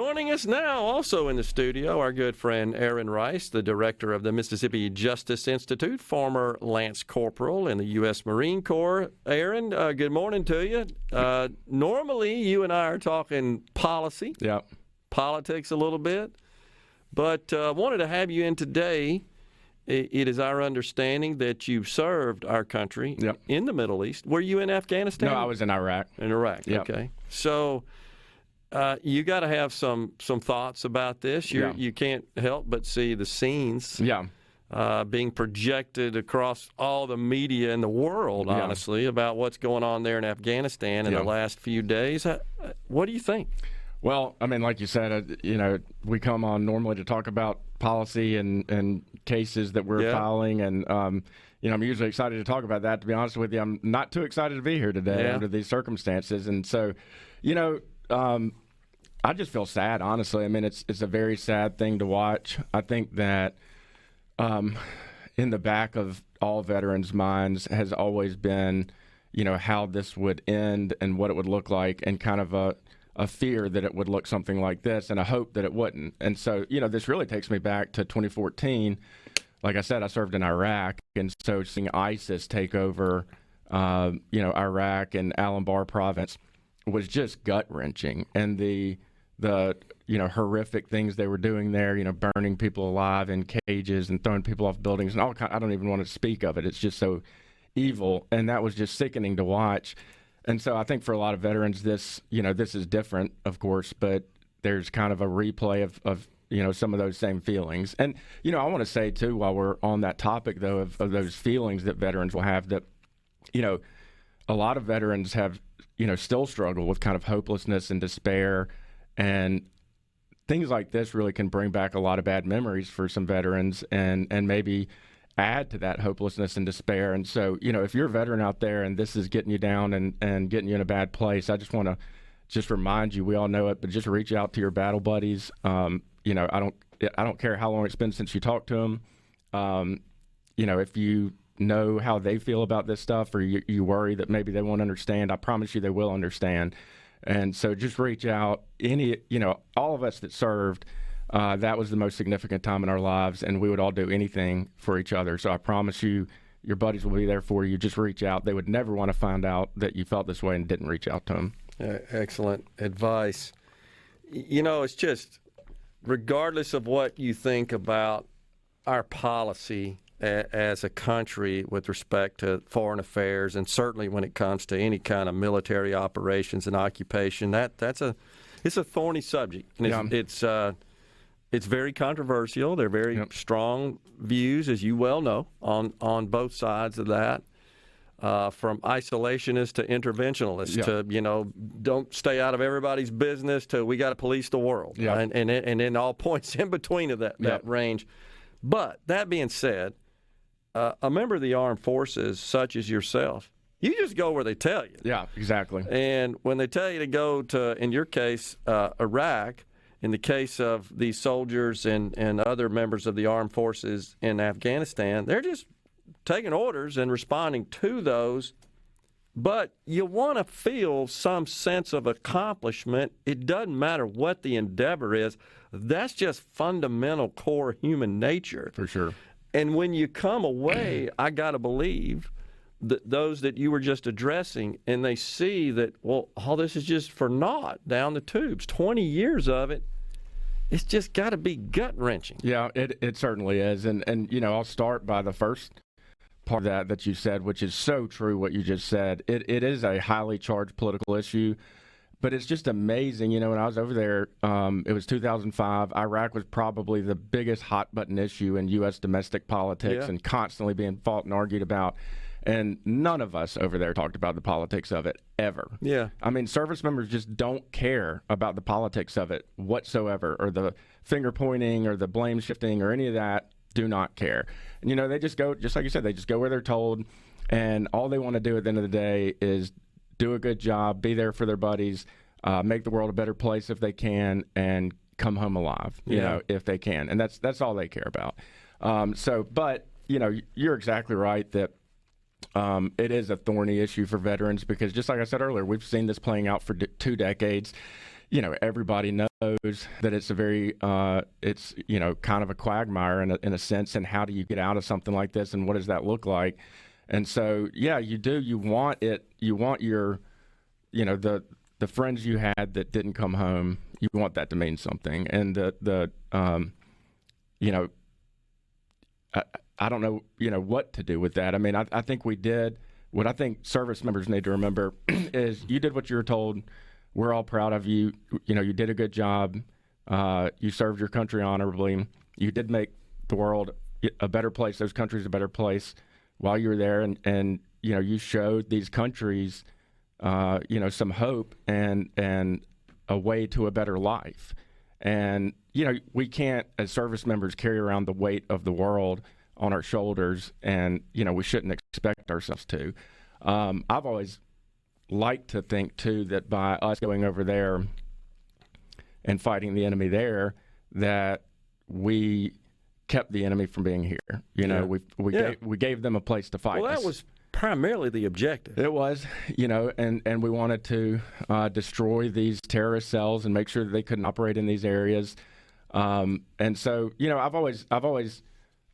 Joining us now, also in the studio, our good friend Aaron Rice, the director of the Mississippi Justice Institute, former Lance Corporal in the U.S. Marine Corps. Aaron, good morning to you. Normally, you and I are talking policy, politics a little bit, but wanted to have you in today. It is our understanding that you served our country in the Middle East. Were you in Afghanistan? No, I was in Iraq. In Iraq, okay. So you got to have some thoughts about this. You can't help but see the scenes being projected across all the media in the world, honestly, about what's going on there in Afghanistan in the last few days. What do you think? Well, I mean, like you said, we come on normally to talk about policy and cases that we're filing, and I'm usually excited to talk about that. To be honest with you, I'm not too excited to be here today under these circumstances, and so, I just feel sad, honestly. I mean, it's a very sad thing to watch. I think that in the back of all veterans' minds has always been, how this would end and what it would look like, and kind of a fear that it would look something like this, and a hope that it wouldn't. And so, this really takes me back to 2014. Like I said, I served in Iraq, and so seeing ISIS take over, Iraq and Al-Anbar province was just gut-wrenching. And the horrific things they were doing there, burning people alive in cages and throwing people off buildings and all kind. I don't even want to speak of it. It's just so evil, and that was just sickening to watch. And so I think for a lot of veterans, this is different, of course, but there's kind of a replay of some of those same feelings. And, I want to say, too, while we're on that topic, though, of those feelings that veterans will have, that, a lot of veterans have, still struggle with kind of hopelessness and despair. And things like this really can bring back a lot of bad memories for some veterans and maybe add to that hopelessness and despair. And so, if you're a veteran out there and this is getting you down and getting you in a bad place, I just want to remind you, we all know it, but just reach out to your battle buddies. I don't care how long it's been since you talked to them. If you know how they feel about this stuff, or you worry that maybe they won't understand, I promise you they will understand. And so just reach out. All of us that served, that was the most significant time in our lives, and we would all do anything for each other. So I promise you, your buddies will be there for you. Just reach out. They would never want to find out that you felt this way and didn't reach out to them. Excellent advice. It's just, regardless of what you think about our policy as a country with respect to foreign affairs, and certainly when it comes to any kind of military operations and occupation, it's a thorny subject. And it's very controversial. There are very strong views, as you well know, on both sides of that, from isolationists to interventionists to, don't stay out of everybody's business to we got to police the world. And then all points in between of that range. But that being said, a member of the armed forces, such as yourself, you just go where they tell you. Yeah, exactly. And when they tell you to go to, in your case, Iraq, in the case of these soldiers and other members of the armed forces in Afghanistan, they're just taking orders and responding to those. But you want to feel some sense of accomplishment. It doesn't matter what the endeavor is. That's just fundamental core human nature. For sure. And when you come away, I got to believe that those that you were just addressing, and they see that, well, all this is just for naught down the tubes. 20 years of it, it's just got to be gut-wrenching. Yeah, it certainly is. And I'll start by the first part of that you said, which is so true what you just said. It is a highly charged political issue. But it's just amazing, when I was over there, it was 2005. Iraq was probably the biggest hot-button issue in U.S. domestic politics and constantly being fought and argued about. And none of us over there talked about the politics of it, ever. Yeah. I mean, service members just don't care about the politics of it whatsoever, or the finger-pointing or the blame-shifting or any of that. Do not care. And, they just go, just like you said, they just go where they're told. And all they want to do at the end of the day is do a good job, be there for their buddies, make the world a better place if they can, and come home alive, if they can. And that's all they care about. But you're exactly right that it is a thorny issue for veterans because, just like I said earlier, we've seen this playing out for 2 decades. everybody knows that it's a very, it's, kind of a quagmire in a sense. And how do you get out of something like this? And what does that look like? And so, yeah, you do. You want it. You want your, the friends you had that didn't come home. You want that to mean something. And I don't know, what to do with that. I mean, I think we did. What I think service members need to remember is you did what you were told. We're all proud of you. You did a good job. You served your country honorably. You did make the world a better place, those countries a better place while you were there. And you showed these countries, some hope and a way to a better life. And, we can't, as service members, carry around the weight of the world on our shoulders, and, we shouldn't expect ourselves to. I've always liked to think, too, that by us going over there and fighting the enemy there, that we kept the enemy from being here. We gave them a place to fight. Well, that was primarily the objective. It was, and we wanted to destroy these terrorist cells and make sure that they couldn't operate in these areas. And so, I've always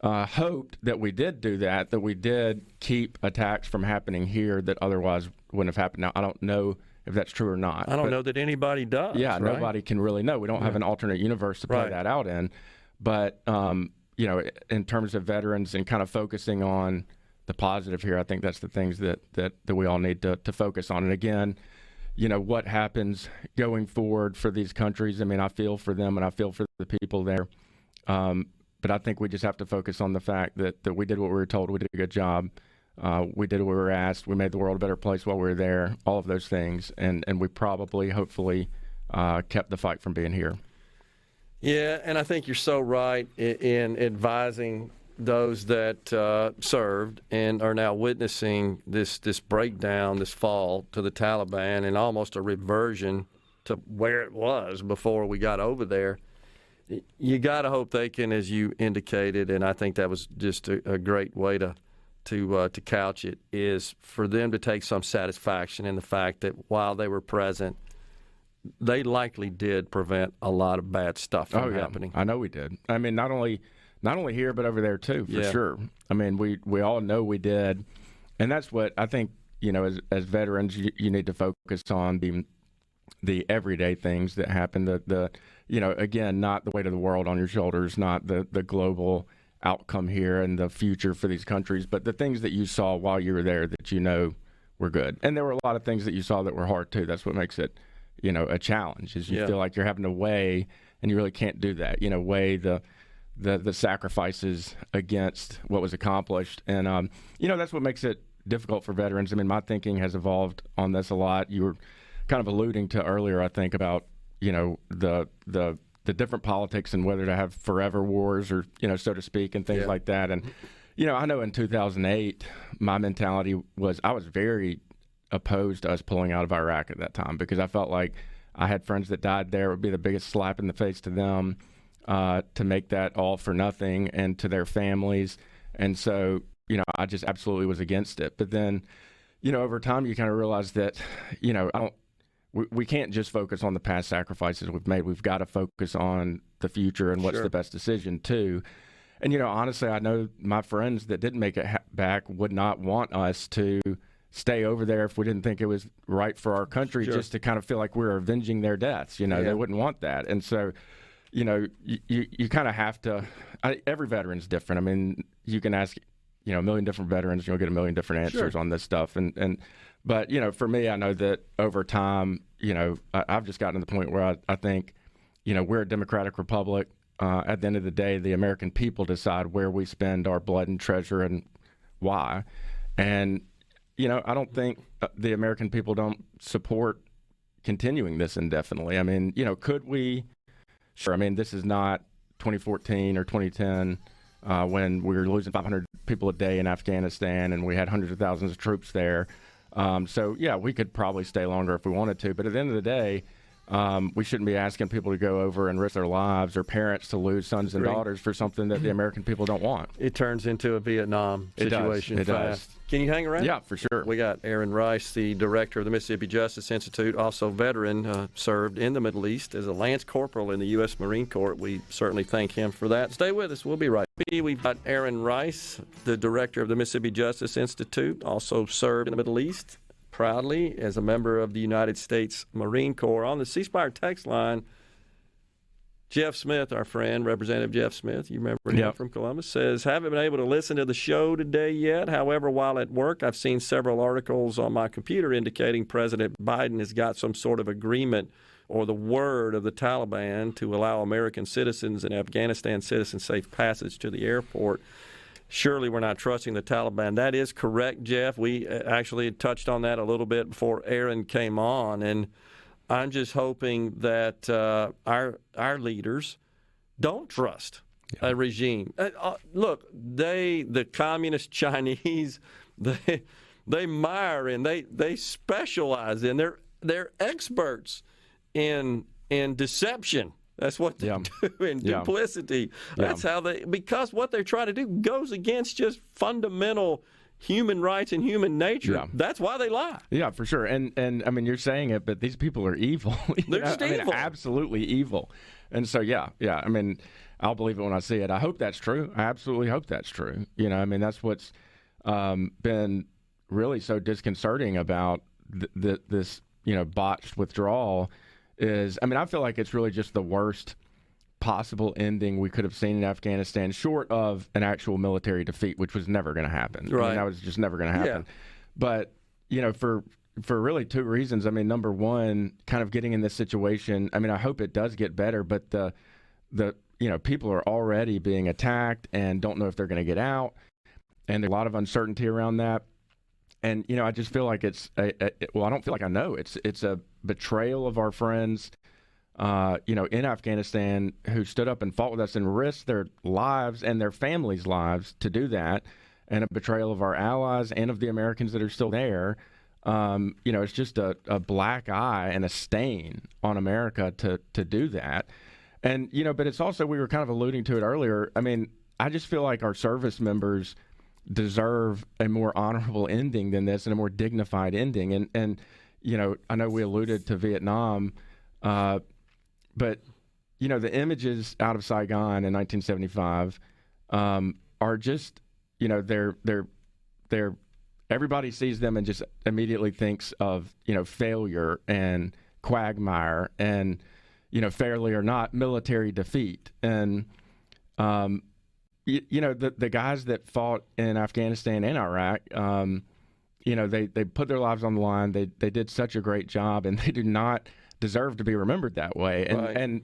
hoped that we did do that, that we did keep attacks from happening here that otherwise wouldn't have happened. Now, I don't know if that's true or not. I don't know that anybody does. Yeah, right? Nobody can really know. We don't have an alternate universe to play that out in. But, in terms of veterans and kind of focusing on the positive here, I think that's the things that we all need to focus on. And again, what happens going forward for these countries. I mean, I feel for them and I feel for the people there. But I think we just have to focus on the fact that we did what we were told. We did a good job. We did what we were asked. We made the world a better place while we were there, all of those things. And we probably, hopefully, kept the fight from being here. Yeah, and I think you're so right in advising those that served and are now witnessing this breakdown, this fall to the Taliban, and almost a reversion to where it was before we got over there. You got to hope they can, as you indicated, and I think that was just a great way to couch it, is for them to take some satisfaction in the fact that while they were present, they likely did prevent a lot of bad stuff from happening. I know we did. I mean, not only here, but over there too, for sure. I mean, we all know we did, and that's what I think. As veterans, you need to focus on the everyday things that happen. Again, not the weight of the world on your shoulders, not the global outcome here and the future for these countries, but the things that you saw while you were there that were good. And there were a lot of things that you saw that were hard too. That's what makes it, a challenge, is you feel like you're having to weigh, and you really can't do that. Weigh the sacrifices against what was accomplished. And, that's what makes it difficult for veterans. I mean, my thinking has evolved on this a lot. You were kind of alluding to earlier, I think, about, the different politics and whether to have forever wars or, so to speak, and things like that. And, I know in 2008, my mentality was I was very opposed to us pulling out of Iraq at that time, because I felt like I had friends that died there. It would be the biggest slap in the face to them to make that all for nothing, and to their families. And so, I just absolutely was against it. But then, over time, you kind of realize that, we can't just focus on the past sacrifices we've made. We've got to focus on the future and what's the best decision too. And, honestly, I know my friends that didn't make it back would not want us to stay over there if we didn't think it was right for our country, just to kind of feel like we were avenging their deaths. They wouldn't want that. And so, you kind of have to, every veteran's different. I mean, you can ask, a million different veterans, you'll get a million different answers on this stuff. But, for me, I know that over time, I've just gotten to the point where I think, we're a democratic republic. At the end of the day, the American people decide where we spend our blood and treasure and why. And, I don't think the American people don't support continuing this indefinitely. I mean, could we? Sure. I mean, this is not 2014 or 2010 when we were losing 500 people a day in Afghanistan and we had hundreds of thousands of troops there. So, we could probably stay longer if we wanted to. But at the end of the day, We shouldn't be asking people to go over and risk their lives, or parents to lose sons and daughters for something that the American people don't want. It turns into a Vietnam situation It does. fast. Can you hang around? Yeah, for sure. We got Aaron Rice, the director of the Mississippi Justice Institute, also veteran, served in the Middle East as a Lance Corporal in the U.S. Marine Corps. We certainly thank him for that. Stay with us. We'll be right back. We've got Aaron Rice, the director of the Mississippi Justice Institute, also served in the Middle East proudly as a member of the United States Marine Corps. On the C Spire text line, Jeff Smith, our friend, Representative Jeff Smith, you remember him from Columbus, says, haven't been able to listen to the show today yet. However, while at work, I've seen several articles on my computer indicating President Biden has got some sort of agreement or the word of the Taliban to allow American citizens and Afghanistan citizens safe passage to the airport. Surely we're not trusting the Taliban. That is correct, Jeff. We actually touched on that a little bit before Aaron came on, and I'm just hoping that our leaders don't trust a regime. Look, the communist Chinese, they mire and they specialize in. They're experts in deception. That's what they do, in duplicity. That's how because what they're trying to do goes against just fundamental human rights and human nature. Yeah. That's why they lie. Yeah, for sure. And I mean, you're saying it, but these people are evil. They're just evil. I mean, absolutely evil. And so, yeah. I mean, I'll believe it when I see it. I hope that's true. I absolutely hope that's true. I mean, that's what's been really so disconcerting about this, botched withdrawal is, I mean, I feel like it's really just the worst possible ending we could have seen in Afghanistan, short of an actual military defeat, which was never going to happen. Right. I mean, that was just never going to happen. Yeah. But, for really two reasons. I mean, number one, kind of getting in this situation, I mean, I hope it does get better, but the people are already being attacked and don't know if they're going to get out. And there's a lot of uncertainty around that. And, I just feel like it's I don't feel like I know. It's a betrayal of our friends, in Afghanistan, who stood up and fought with us and risked their lives and their families' lives to do that, and a betrayal of our allies and of the Americans that are still there. It's just a black eye and a stain on America to do that. And, but it's also, we were kind of alluding to it earlier. I mean, I just feel like our service members deserve a more honorable ending than this and a more dignified ending. And I know we alluded to Vietnam, but, the images out of Saigon in 1975 are just, they're everybody sees them and just immediately thinks of, failure and quagmire and, fairly or not, military defeat. And, the guys that fought in Afghanistan and Iraq, they put their lives on the line. They did such a great job, and they do not deserve to be remembered that way. And, right. and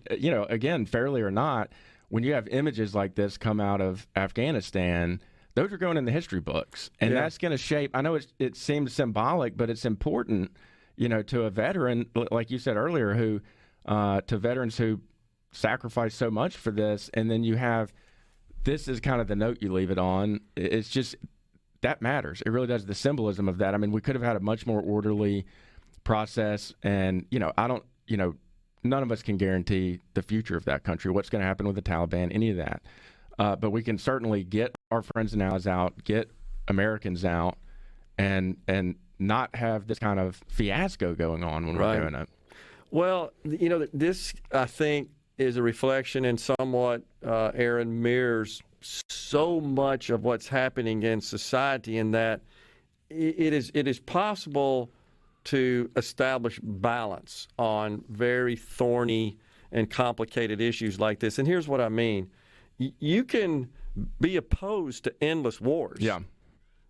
again, fairly or not, when you have images like this come out of Afghanistan, those are going in the history books. And that's going to shape, I know it seems symbolic, but it's important, to a veteran, like you said earlier, to veterans who sacrificed so much for this. And then you have, this is kind of the note you leave it on. It's just, that matters. It really does. The symbolism of that. I mean, we could have had a much more orderly process, and none of us can guarantee the future of that country, what's going to happen with the Taliban, any of that. But we can certainly get our friends and allies out, get Americans out, and not have this kind of fiasco going on when we're doing it. Well, this, I think, is a reflection and somewhat, Aaron, mirrors so much of what's happening in society, in that it is possible to establish balance on very thorny and complicated issues like this. And here's what I mean. You can be opposed to endless wars,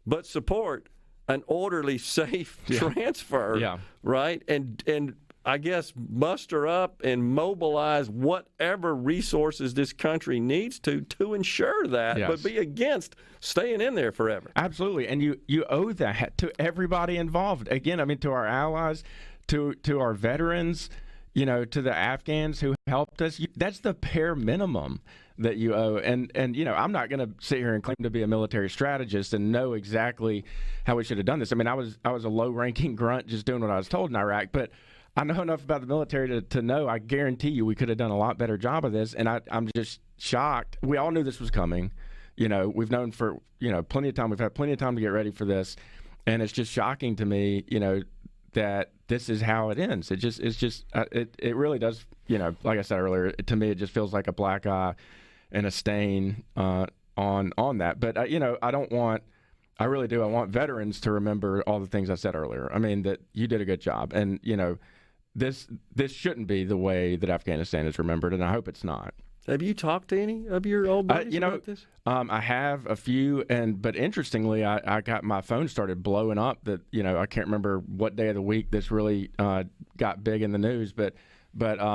but support an orderly, safe transfer, right? And I guess muster up and mobilize whatever resources this country needs to ensure that, but be against staying in there forever. Absolutely. And you owe that to everybody involved. Again, I mean, to our allies, to our veterans, to the Afghans who helped us. That's the bare minimum that you owe. And I'm not going to sit here and claim to be a military strategist and know exactly how we should have done this. I mean, I was a low-ranking grunt just doing what I was told in Iraq, but I know enough about the military to know, I guarantee you we could have done a lot better job of this. And I'm just shocked. We all knew this was coming. We've known for, plenty of time. We've had plenty of time to get ready for this. And it's just shocking to me, that this is how it ends. It really does, like I said earlier, to me, it just feels like a black eye and a stain on that. But, I really do. I want veterans to remember all the things I said earlier. I mean, that you did a good job. And, this shouldn't be the way that Afghanistan is remembered, and I hope it's not. Have you talked to any of your old buddies about this? I have a few, but interestingly, I got my phone started blowing up. That I can't remember what day of the week this really got big in the news, but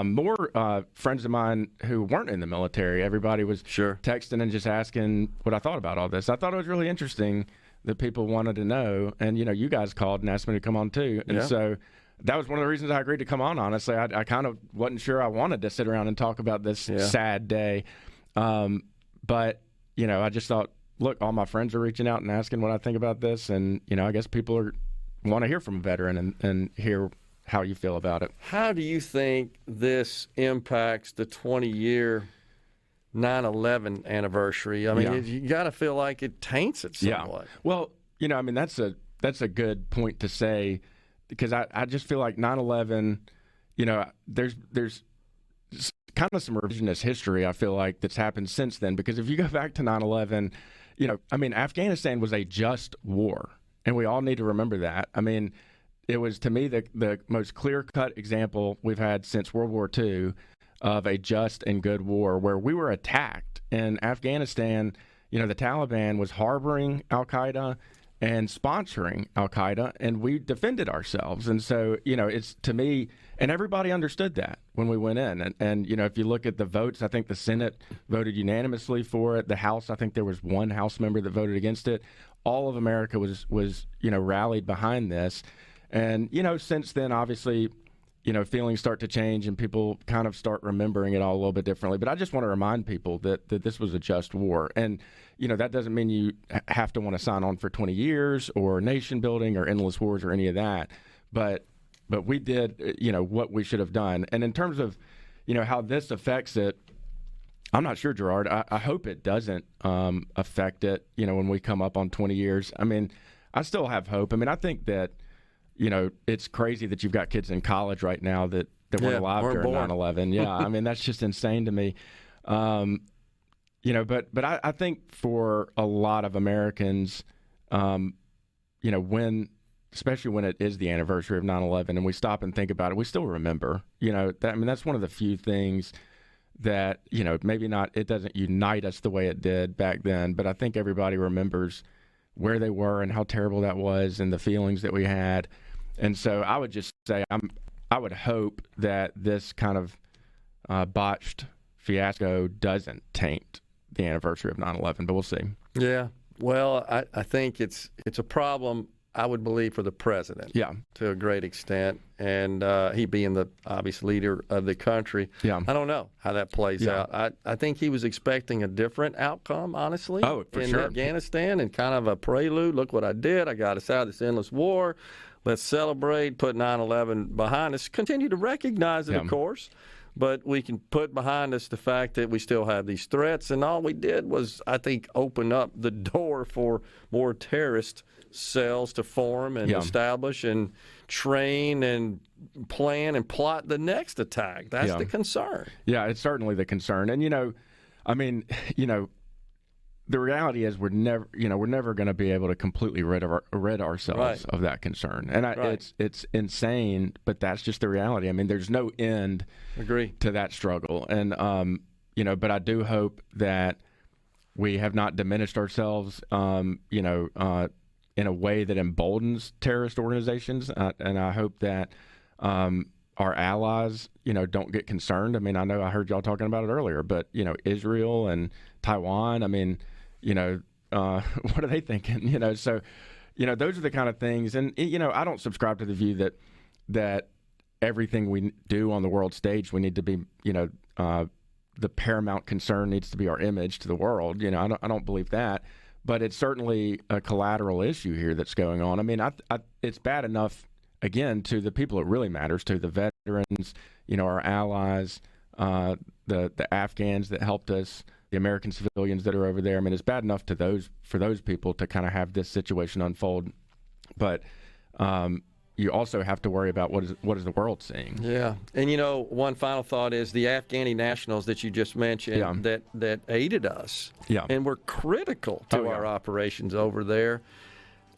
more friends of mine who weren't in the military, everybody was texting and just asking what I thought about all this. I thought it was really interesting that people wanted to know, and you guys called and asked me to come on too, and so. That was one of the reasons I agreed to come on, honestly. I kind of wasn't sure I wanted to sit around and talk about this sad day. But, I just thought, look, all my friends are reaching out and asking what I think about this. And, I guess people want to hear from a veteran and hear how you feel about it. How do you think this impacts the 20-year 9/11 anniversary? I mean, you got to feel like it taints it somewhat. Yeah. Well, that's a good point to say. Because I just feel like 9/11, there's kind of some revisionist history, I feel like, that's happened since then. Because if you go back to 9/11, Afghanistan was a just war. And we all need to remember that. I mean, it was, to me, the most clear-cut example we've had since World War II of a just and good war where we were attacked. In Afghanistan, the Taliban was harboring al-Qaeda and sponsoring al-Qaeda, and we defended ourselves. And so, it's, to me, and everybody understood that when we went in. And if you look at the votes, I think the Senate voted unanimously for it. The House, I think there was one House member that voted against it. All of America was rallied behind this. And, since then, obviously, feelings start to change and people kind of start remembering it all a little bit differently. But I just want to remind people that this was a just war. And, that doesn't mean you have to want to sign on for 20 years or nation building or endless wars or any of that. But we did, what we should have done. And in terms of, how this affects it, I'm not sure, Gerard. I hope it doesn't affect it, when we come up on 20 years. I mean, I still have hope. I mean, I think that, it's crazy that you've got kids in college right now that weren't alive during 9/11. Yeah, I mean, that's just insane to me. But I think for a lot of Americans, especially when it is the anniversary of 9/11 and we stop and think about it, we still remember. That's one of the few things that, maybe not, it doesn't unite us the way it did back then, but I think everybody remembers where they were and how terrible that was and the feelings that we had. And so I would just say I would hope that this kind of botched fiasco doesn't taint the anniversary of 9/11, but we'll see. Yeah. Well, I think it's a problem, I would believe, for the president. Yeah. To a great extent. And he being the obvious leader of the country. Yeah. I don't know how that plays out. I think he was expecting a different outcome, honestly. Oh, for in sure. Afghanistan, and kind of a prelude. Look what I did. I got us out of this endless war. Let's celebrate, put 9/11 behind us. Continue to recognize it, of course. But we can put behind us the fact that we still have these threats. And all we did was, I think, open up the door for more terrorist cells to form and establish and train and plan and plot the next attack. That's the concern. Yeah, it's certainly the concern. And, the reality is we're never going to be able to completely rid ourselves of that concern. And it's insane, but that's just the reality. I mean, there's no end to that struggle. And, but I do hope that we have not diminished ourselves, in a way that emboldens terrorist organizations. And I hope that our allies, don't get concerned. I mean, I know I heard y'all talking about it earlier, but, Israel and Taiwan, I mean, what are they thinking? So, those are the kind of things. And, I don't subscribe to the view that everything we do on the world stage, we need to be, the paramount concern needs to be our image to the world. I don't believe that. But it's certainly a collateral issue here that's going on. I mean, it's bad enough again, to the people it really matters to, the veterans, our allies, the Afghans that helped us, the American civilians that are over there. I mean, it's bad enough for those people to kind of have this situation unfold, but you also have to worry about what is the world seeing. Yeah, and one final thought is the Afghani nationals that you just mentioned that aided us, and were critical to our operations over there.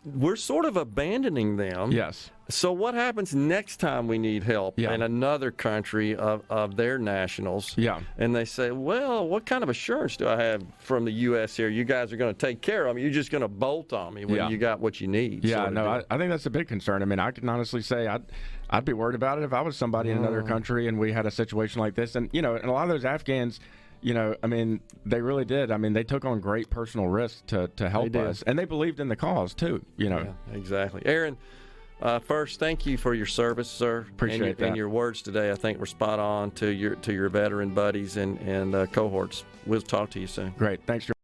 We're sort of abandoning them. Yes. So what happens next time we need help in another country of their nationals? Yeah. And they say, well, what kind of assurance do I have from the U.S. here? You guys are going to take care of me. You're just going to bolt on me when you got what you need. Yeah, no, I think that's a big concern. I mean, I can honestly say I'd be worried about it if I was somebody in another country and we had a situation like this. And, and a lot of those Afghans, I mean, they really did. I mean, they took on great personal risks to help us. And they believed in the cause, too, Yeah, exactly. Aaron, first, thank you for your service, sir. Appreciate that. And your words today, I think, were spot on to your veteran buddies and cohorts. We'll talk to you soon. Great. Thanks,